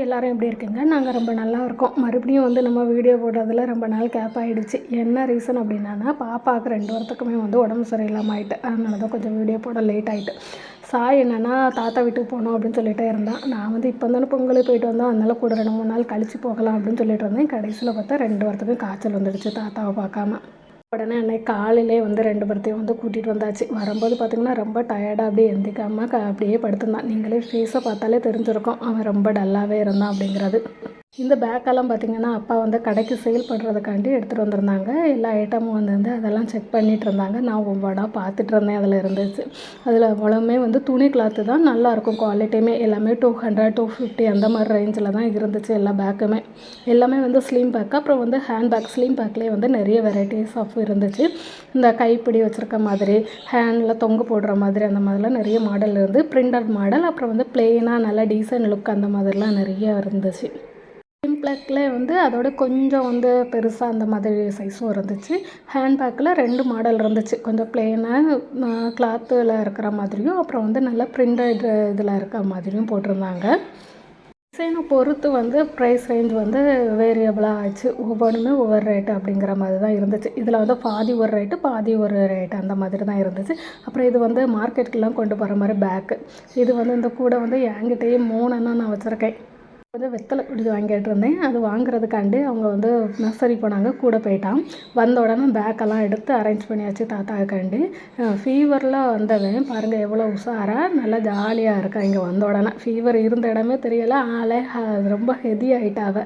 எல்லாரும் எப்படி இருக்கீங்க? நாங்கள் ரொம்ப நல்லா இருக்கோம். மறுபடியும் வந்து நம்ம வீடியோ போடுறதுல ரொம்ப நாள் கேப் ஆகிடுச்சு. என்ன ரீசன் அப்படின்னா, பாப்பாவுக்கு 2 வாரத்துக்குமே வந்து உடம்பு சரியில்லாமல் ஆகிட்டு, அதனால தான் கொஞ்சம் வீடியோ போட லேட் ஆகிட்டு. சாய் என்னென்னா தாத்தா வீட்டுக்கு போகணும் அப்படின்னு சொல்லிட்டே இருந்தான். நான் வந்து இப்போ தானே பொங்கலுக்கு போயிட்டு வந்தோம், அதனால கூட 2-3 நாள் கழித்து போகலாம் அப்படின்னு சொல்லிட்டு இருந்தேன். கடைசியில் பார்த்தா 2 வாரத்துக்கும் காய்ச்சல் வந்துடுச்சு தாத்தாவை பார்க்காம. உடனே அன்னைக்கு காலையிலே வந்து 2 பேர்த்தையும் வந்து கூட்டிகிட்டு வந்தாச்சு. வரும்போது பார்த்திங்கன்னா ரொம்ப டயர்டாக அப்படியே எந்திக்காமல் அப்படியே படுத்திருந்தான். நீங்களே ஃபேஸை பார்த்தாலே தெரிஞ்சிருக்கும் அவன் ரொம்ப டல்லாகவே இருந்தான் அப்படிங்கிறது. இந்த பேக்கெல்லாம் பார்த்திங்கன்னா அப்பா வந்து கடைக்கு சேல் பண்ணுறதுக்காண்டி எடுத்துகிட்டு வந்திருந்தாங்க. எல்லா ஐட்டமும் வந்து அதெல்லாம் செக் பண்ணிகிட்டு இருந்தாங்க. நான் ஒவ்வொன்றா பார்த்துட்டு இருந்தேன். அதில் இருந்துச்சு. அதில் அவ்வளவுமே வந்து துணி கிளாத்து தான் நல்லாயிருக்கும். குவாலிட்டியுமே எல்லாமே 200, 250 அந்த மாதிரி ரேஞ்சில் தான் இருந்துச்சு. எல்லா பேக்குமே எல்லாமே வந்து ஸ்லிம் பேக்கு. அப்புறம் வந்து ஹேண்ட் பேக் ஸ்லிம் பேக்லேயே வந்து நிறைய வெரைட்டிஸ் ஆஃப் இருந்துச்சு. இந்த கைப்பிடி வச்சுருக்க மாதிரி, ஹேண்டில் தொங்க போடுற மாதிரி அந்த மாதிரிலாம் நிறைய மாடல் இருந்து, பிரிண்டட் மாடல், அப்புறம் வந்து பிளெயினாக நல்லா டீசன்ட் லுக் அந்த மாதிரிலாம் நிறைய இருந்துச்சு. சிம்பிளாக்ல வந்து அதோட கொஞ்சம் வந்து பெருசாக அந்த மாதிரி சைஸும் இருந்துச்சு. ஹேண்ட் பேக்கில் 2 மாடல் இருந்துச்சு. கொஞ்சம் பிளெயினாக கிளாத்தில் இருக்கிற மாதிரியும், அப்புறம் வந்து நல்லா பிரிண்டட் இதில் இருக்கிற மாதிரியும் போட்டிருந்தாங்க. டிசைனை பொறுத்து வந்து ப்ரைஸ் ரேஞ்ச் வந்து வேரியபிளாக ஆச்சு. ஒவ்வொன்றுமே ஒவ்வொரு ரேட்டு அப்படிங்கிற மாதிரி தான் இருந்துச்சு. இதில் வந்து பாதி ஒரு ரேட்டு, பாதி ஒரு ரேட்டு அந்த மாதிரி தான் இருந்துச்சு. அப்புறம் இது வந்து மார்க்கெட்டுக்கெலாம் கொண்டு போகிற மாதிரி பேக்கு. இது வந்து இந்த கூட வந்து என்கிட்டயே 3 நான் வச்சுருக்கேன். வந்து வெத்தலை குடி வாங்கிட்டு இருந்தேன். அது வாங்குறதுக்காண்டி அவங்க வந்து நர்சரி போனாங்க, கூட போயிட்டான். வந்த உடனே பேக்கெல்லாம் எடுத்து அரேஞ்ச் பண்ணியாச்சு தாத்தாவுக்காண்டி. ஃபீவரில் வந்தவன் பாருங்கள் எவ்வளோ உஷாராக நல்லா ஜாலியாக இருக்கா. இங்கே வந்த உடனே ஃபீவர் இருந்த இடமே தெரியலை, ஆளே ரொம்ப ஹெவி ஆகிட்டாவ.